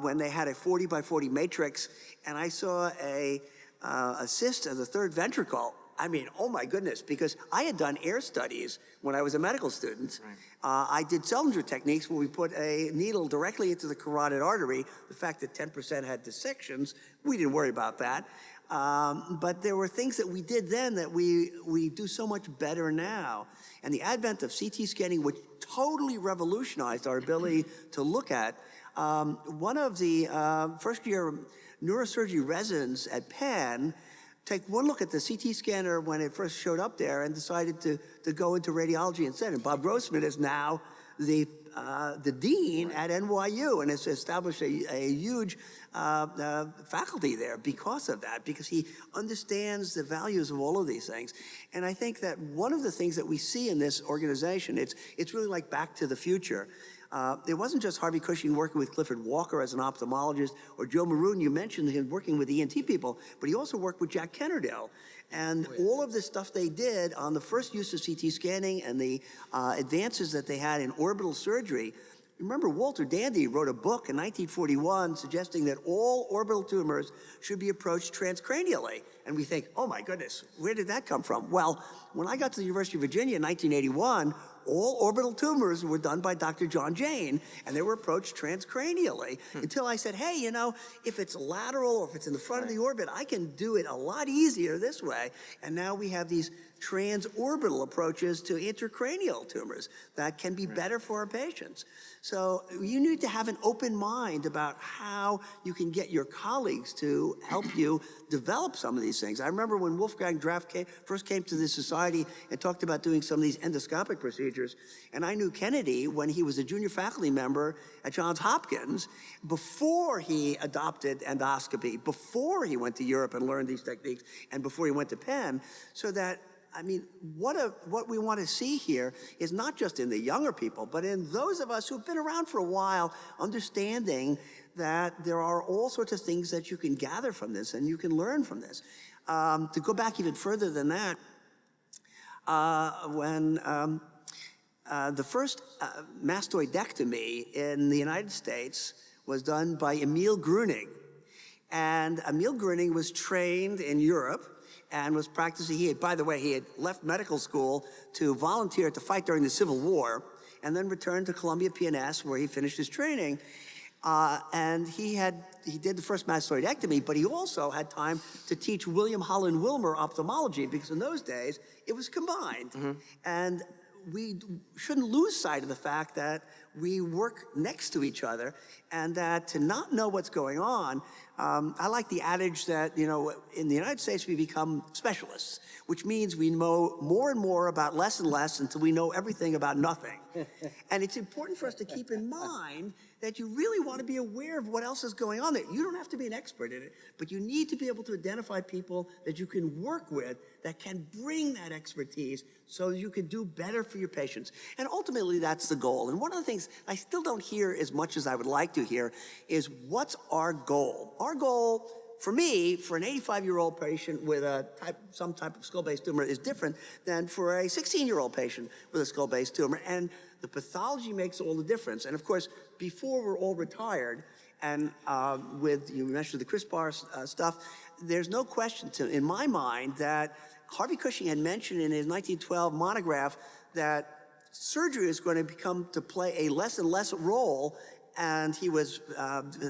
Speaker 7: When they had a 40 by 40 matrix, and I saw a cyst of the 3rd ventricle. I mean, oh my goodness, because I had done air studies when I was a medical student. Right. I did Seldinger techniques where we put a needle directly into the carotid artery. The fact that 10% had dissections, we didn't worry about that. But there were things that we did then that we do so much better now. And the advent of CT scanning, which totally revolutionized our ability to look at. One of the first-year neurosurgery residents at Penn take one look at the CT scanner when it first showed up there and decided to go into radiology instead. And Bob Grossman is now the dean at NYU and has established a huge faculty there because of that, because he understands the values of all of these things. And I think that one of the things that we see in this organization, it's really like Back to the Future. It wasn't just Harvey Cushing working with Clifford Walker as an ophthalmologist, or Joe Maroon, you mentioned him working with ENT people, but he also worked with Jack Kennerdale. And all of the stuff they did on the first use of CT scanning and the advances that they had in orbital surgery. Remember, Walter Dandy wrote a book in 1941 suggesting that all orbital tumors should be approached transcranially. And we think, oh my goodness, where did that come from? Well, when I got to the University of Virginia in 1981, all orbital tumors were done by Dr. John Jane, and they were approached transcranially until I said, hey, you know, if it's lateral or if it's in the front of the orbit, I can do it a lot easier this way. And now we have these transorbital approaches to intracranial tumors that can be better for our patients. So you need to have an open mind about how you can get your colleagues to help you develop some of these things. I remember when Wolfgang Draft first came to the society and talked about doing some of these endoscopic procedures, and I knew Kennedy when he was a junior faculty member at Johns Hopkins, before he adopted endoscopy, before he went to Europe and learned these techniques, and before he went to Penn, so that I mean, what we want to see here is not just in the younger people, but in those of us who've been around for a while, understanding that there are all sorts of things that you can gather from this and you can learn from this. To go back even further than that, when the first mastoidectomy in the United States was done by Emil Grüning. And Emil Grüning was trained in Europe and was practicing. By the way, he had left medical school to volunteer to fight during the Civil War, and then returned to Columbia PNS, where he finished his training. And he did the first mastoidectomy, but he also had time to teach William Holland Wilmer ophthalmology, because in those days it was combined. And we shouldn't lose sight of the fact that we work next to each other, and that to not know what's going on, I like the adage that, you know, in the United States we become specialists, which means we know more and more about less and less until we know everything about nothing. And it's important for us to keep in mind that you really want to be aware of what else is going on there. You don't have to be an expert in it, but you need to be able to identify people that you can work with that can bring that expertise so you can do better for your patients. And ultimately, that's the goal. And one of the things I still don't hear as much as I would like to hear is, what's our goal? Our goal, for me, for an 85-year-old patient with some type of skull-based tumor is different than for a 16-year-old patient with a skull-based tumor. And the pathology makes all the difference. And of course, before we're all retired, and you mentioned the CRISPR stuff, there's no question in my mind that Harvey Cushing had mentioned in his 1912 monograph that surgery is going to play a less and less role. And he was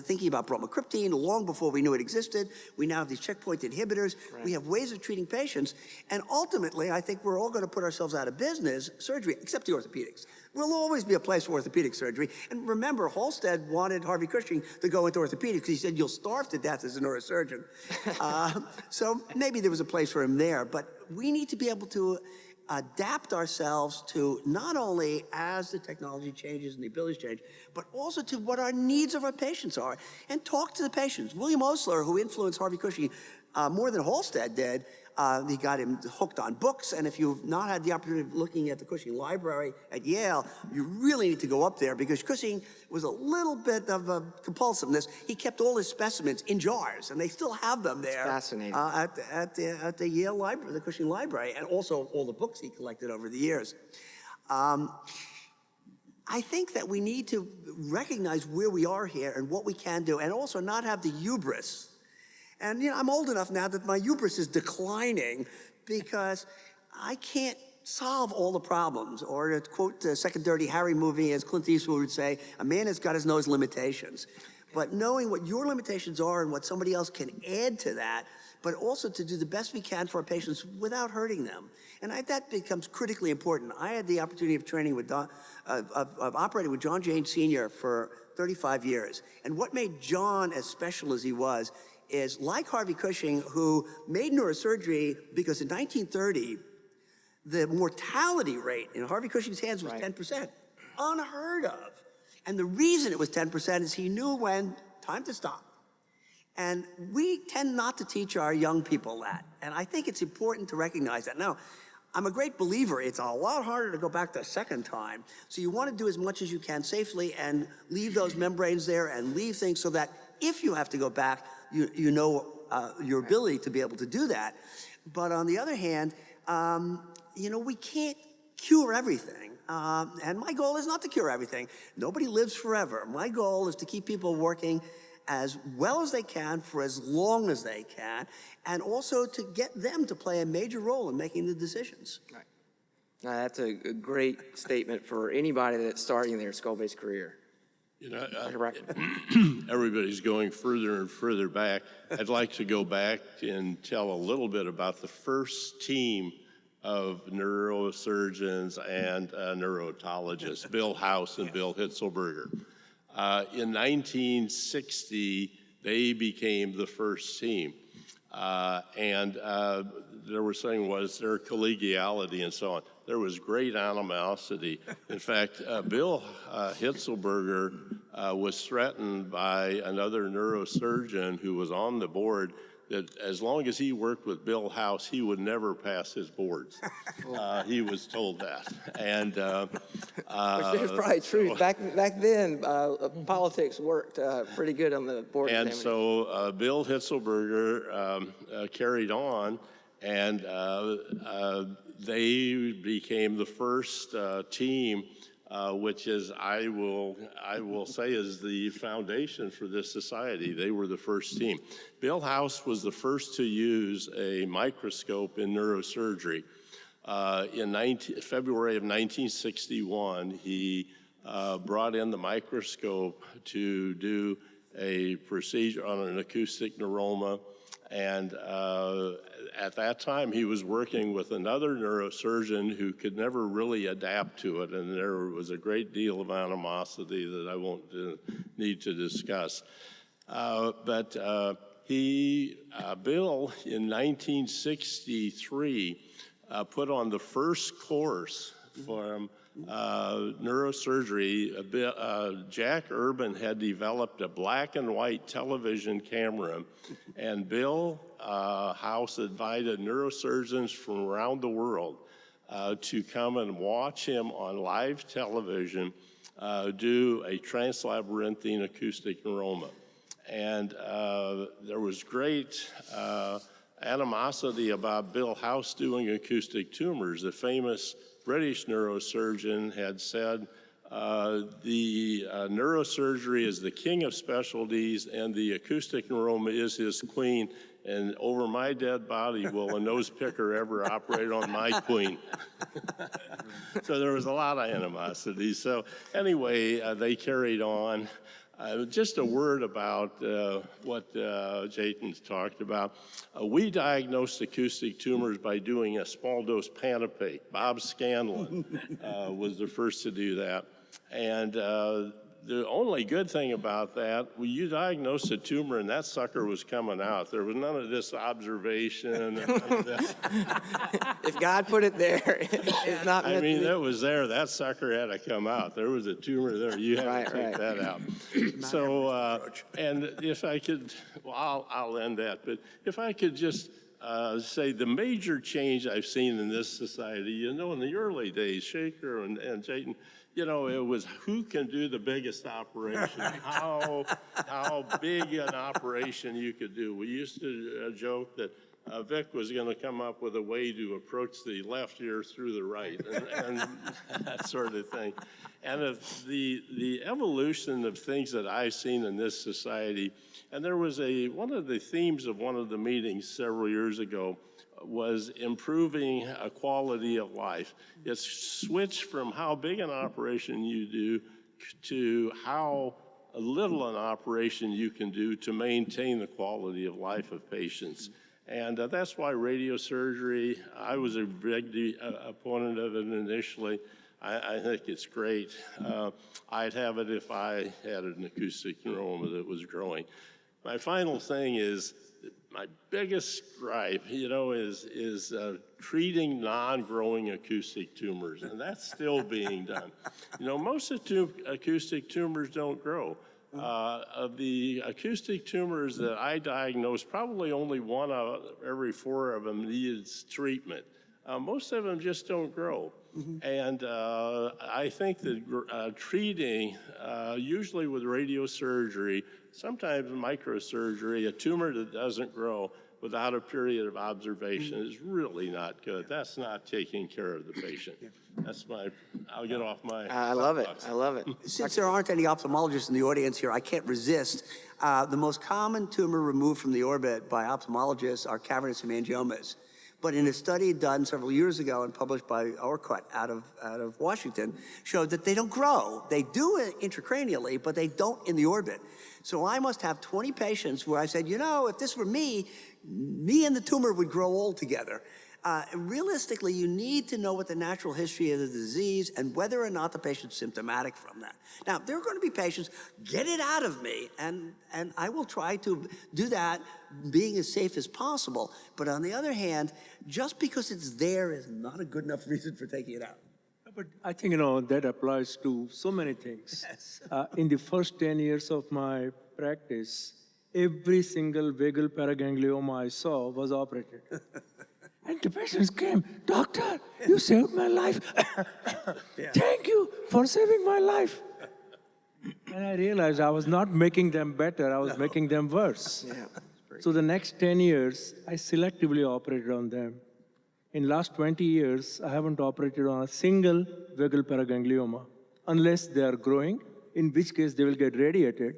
Speaker 7: thinking about bromocriptine long before we knew it existed. We now have these checkpoint inhibitors. Right. We have ways of treating patients. And ultimately, I think we're all going to put ourselves out of business, surgery, except the orthopedics. There'll always be a place for orthopedic surgery. And remember, Halsted wanted Harvey Cushing to go into orthopedics because he said, you'll starve to death as a neurosurgeon. So maybe there was a place for him there. But we need to be able to adapt ourselves to not only as the technology changes and the abilities change, but also to what our needs of our patients are, and talk to the patients. William Osler, who influenced Harvey Cushing more than Halsted did, he got him hooked on books, and if you've not had the opportunity of looking at the Cushing Library at Yale, you really need to go up there, because Cushing was a little bit of a compulsiveness. He kept all his specimens in jars, and they still have them there.
Speaker 1: It's fascinating.
Speaker 7: At the Yale Library, the Cushing Library, and also all the books he collected over the years. I think that we need to recognize where we are here and what we can do, and also not have the hubris. And, you know, I'm old enough now that my hubris is declining, because I can't solve all the problems. Or to quote the Second Dirty Harry movie, as Clint Eastwood would say, a man has got his nose limitations. But knowing what your limitations are and what somebody else can add to that, but also to do the best we can for our patients without hurting them. And that becomes critically important. I had the opportunity of training with, of operating with John Jane Sr. for 35 years. And what made John as special as he was is, like Harvey Cushing, who made neurosurgery because in 1930, the mortality rate in Harvey Cushing's hands was 10%, unheard of. And the reason it was 10% is he knew when time to stop. And we tend not to teach our young people that. And I think it's important to recognize that. Now, I'm a great believer. It's a lot harder to go back the second time. So you want to do as much as you can safely and leave those membranes there and leave things so that if you have to go back, you know your ability to be able to do that. But on the other hand, you know, we can't cure everything. And my goal is not to cure everything. Nobody lives forever. My goal is to keep people working as well as they can for as long as they can, and also to get them to play a major role in making the decisions.
Speaker 1: Right. That's a great statement for anybody that's starting their skull-based career.
Speaker 2: You know,
Speaker 1: Dr. Brackett.
Speaker 2: everybody's going further and further back. I'd like to go back and tell a little bit about the first team of neurosurgeons and neurotologists, Bill House and Bill Hitzelberger. In 1960, they became the first team. There was saying was their collegiality and so on. There was great animosity. In fact, Bill Hitzelberger was threatened by another neurosurgeon who was on the board that as long as he worked with Bill House, he would never pass his boards. He was told that. And
Speaker 1: Which is probably true. Back then, politics worked pretty good on the board.
Speaker 2: And so Bill Hitzelberger carried on, and they became the first team, which is I will say is the foundation for this society. They were the first team. Bill House was the first to use a microscope in neurosurgery. In February of 1961, he brought in the microscope to do a procedure on an acoustic neuroma. And at that time, he was working with another neurosurgeon who could never really adapt to it. And there was a great deal of animosity that I won't need to discuss. Bill, in 1963, put on the first course from neurosurgery. Jack Urban had developed a black and white television camera, and Bill House invited neurosurgeons from around the world to come and watch him on live television do a translabyrinthine acoustic neuroma. And there was great animosity about Bill House doing acoustic tumors. The famous British neurosurgeon had said, the neurosurgery is the king of specialties and the acoustic neuroma is his queen, and over my dead body will a nose picker ever operate on my queen. So there was a lot of animosity. So anyway, they carried on. Just a word about what Jayton's talked about. We diagnosed acoustic tumors by doing a small dose Panopake. Bob Scanlon was the first to do that. And the only good thing about that, you diagnosed a tumor and that sucker was coming out. There was none of this observation. And none of this.
Speaker 1: If God put it there, it's not meant
Speaker 2: I mean,
Speaker 1: to be.
Speaker 2: it was there. That sucker had to come out. There was a tumor there. You had to take that out. So, and if I could, well, I'll end that. But if I could just say the major change I've seen in this society, you know, in the early days, Shaker and Jayton, you know, it was who can do the biggest operation, how big an operation you could do. We used to joke that Vic was going to come up with a way to approach the left ear through the right, and that sort of thing. And of the evolution of things that I've seen in this society, and there was one of the themes of one of the meetings several years ago was improving a quality of life. It's switched from how big an operation you do to how little an operation you can do to maintain the quality of life of patients. And that's why radiosurgery, I was a big opponent of it initially. I think it's great. I'd have it if I had an acoustic neuroma that was growing. My final thing is, my biggest gripe, you know, is treating non-growing acoustic tumors, and that's still being done. You know, most of acoustic tumors don't grow. Of the acoustic tumors that I diagnosed, probably only one out of every 4 of them needs treatment. Most of them just don't grow. And I think that treating, usually with radiosurgery, sometimes microsurgery, a tumor that doesn't grow without a period of observation is really not good. That's not taking care of the patient. That's I'll get off my
Speaker 1: I love it.
Speaker 2: soapbox.
Speaker 1: I love it.
Speaker 7: Since there aren't any ophthalmologists in the audience here, I can't resist. The most common tumor removed from the orbit by ophthalmologists are cavernous hemangiomas. but in a study done several years ago and published by Orcutt out of Washington, showed that they don't grow. They do it intracranially, but they don't in the orbit. So I must have 20 patients where I said, you know, if this were me and the tumor would grow old together. Realistically, you need to know what the natural history of the disease and whether or not the patient's symptomatic from that. Now, there are going to be patients, get it out of me, and I will try to do that being as safe as possible. But on the other hand, just because it's there is not a good enough reason for taking it out.
Speaker 5: But I think, that applies to so many things.
Speaker 7: Yes.
Speaker 5: In the first 10 years of my practice, every single vagal paraganglioma I saw was operated. And the patients came, doctor, you saved my life. Thank you for saving my life. And I realized I was not making them better, I was making them worse.
Speaker 1: Yeah.
Speaker 5: So the next 10 years, I selectively operated on them. In last 20 years, I haven't operated on a single vagal paraganglioma, unless they are growing, in which case they will get radiated,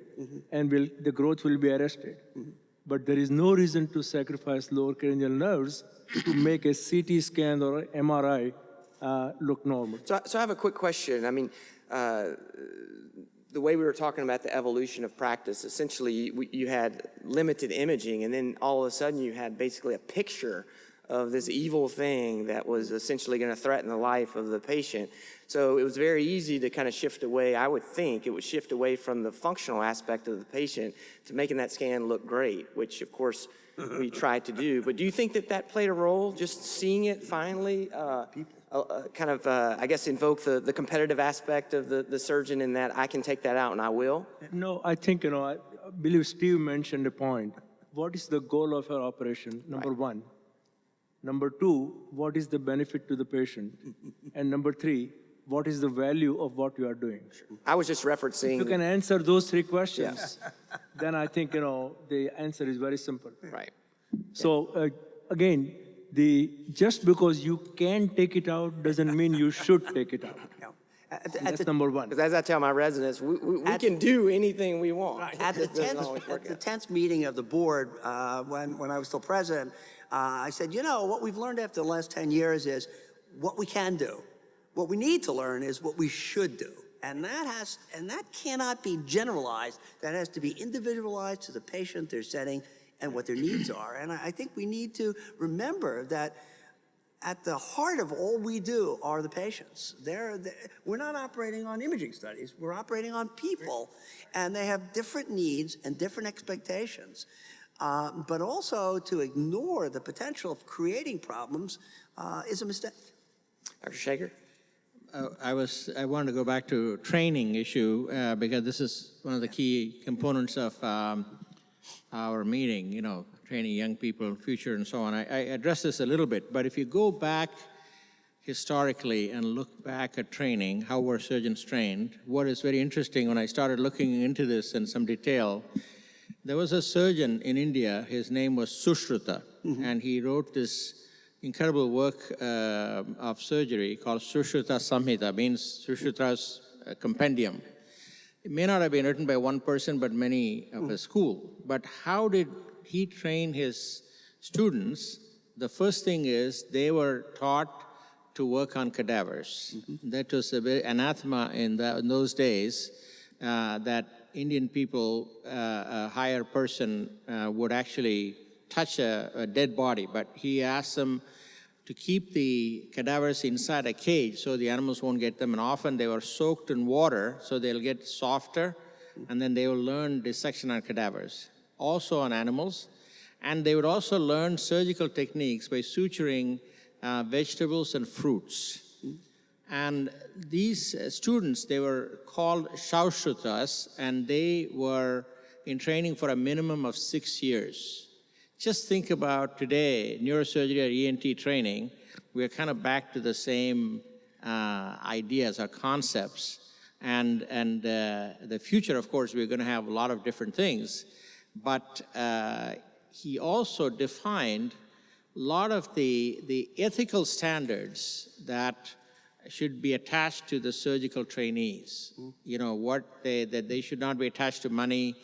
Speaker 5: and the growth will be arrested. But there is no reason to sacrifice lower cranial nerves to make a CT scan or MRI look normal.
Speaker 1: So I have a quick question. I mean, the way we were talking about the evolution of practice, essentially you had limited imaging, and then all of a sudden you had basically a picture of this evil thing that was essentially going to threaten the life of the patient. So it was very easy to kind of shift away. I would think it would shift away from the functional aspect of the patient to making that scan look great, which of course we tried to do. But do you think that played a role, just seeing it finally I guess, invoke the competitive aspect of the surgeon in that I can take that out and I will?
Speaker 5: No, I think, I believe Steve mentioned a point. What is the goal of our operation? Number one. Number two, what is the benefit to the patient? And number three, what is the value of what you are doing?
Speaker 1: I was just referencing.
Speaker 5: If you can answer those three questions, then I think, the answer is very simple.
Speaker 1: Right.
Speaker 5: So again, just because you can take it out doesn't mean you should take it out. That's number one.
Speaker 1: Because as I tell my residents, we can do anything we want.
Speaker 7: At the 10th meeting of the board, when I was still president, I said, what we've learned after the last 10 years is what we can do. What we need to learn is what we should do. And that cannot be generalized. That has to be individualized to the patient, their setting, and what their needs are. And I think we need to remember that at the heart of all we do are the patients. We're not operating on imaging studies. We're operating on people, and they have different needs and different expectations. But also to ignore the potential of creating problems is a mistake.
Speaker 1: Dr. Shaker?
Speaker 3: I wanted to go back to training issue because this is one of the key components of our meeting, training young people, future, and so on. I addressed this a little bit, but if you go back historically and look back at training, how were surgeons trained, what is very interesting when I started looking into this in some detail, there was a surgeon in India, his name was Sushruta, and he wrote this incredible work of surgery called Sushruta Samhita, means Sushruta's compendium. It may not have been written by one person, but many of a school. But how did he train his students? The first thing is they were taught to work on cadavers. That was a very anathema in those days, that Indian people, a higher person, would actually touch a dead body. But he asked them to keep the cadavers inside a cage so the animals won't get them. And often they were soaked in water so they'll get softer, and then they will learn dissection on cadavers, also on animals. And they would also learn surgical techniques by suturing vegetables and fruits. And these students, they were called Shaushrutas, and they were in training for a minimum of 6 years. Just think about today, neurosurgery or ENT training, we're kind of back to the same ideas or concepts. And the future, of course, we're going to have a lot of different things. But he also defined a lot of the ethical standards that should be attached to the surgical trainees. That they should not be attached to money.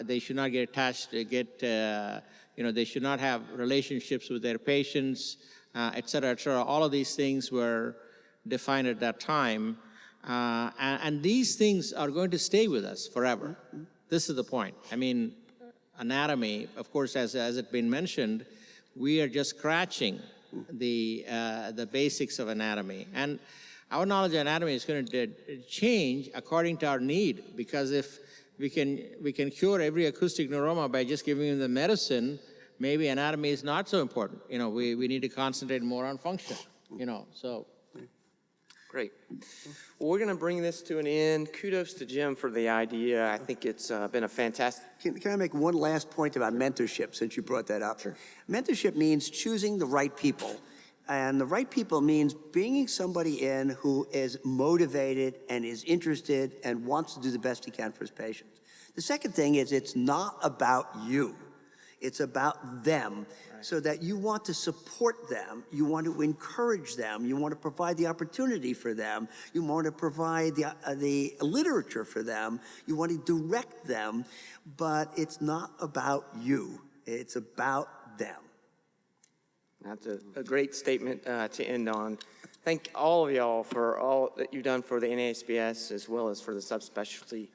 Speaker 3: They should not get attached to they should not have relationships with their patients, et cetera, et cetera. All of these things were defined at that time. And these things are going to stay with us forever. This is the point. I mean, anatomy, of course, as it's been mentioned, we are just scratching the basics of anatomy. And our knowledge of anatomy is going to change according to our need, because if we can cure every acoustic neuroma by just giving them the medicine, maybe anatomy is not so important. We need to concentrate more on function, so.
Speaker 1: Great. Well, we're going to bring this to an end. Kudos to Jim for the idea. I think it's been a fantastic.
Speaker 7: Can I make one last point about mentorship, since you brought that up?
Speaker 1: Sure.
Speaker 7: Mentorship means choosing the right people. And the right people means bringing somebody in who is motivated and is interested and wants to do the best he can for his patients. The second thing is it's not about you. It's about them, so that you want to support them, you want to encourage them, you want to provide the opportunity for them, you want to provide the literature for them, you want to direct them, but it's not about you. It's about them.
Speaker 1: That's a great statement to end on. Thank all of y'all for all that you've done for the NASBS as well as for the subspecialty.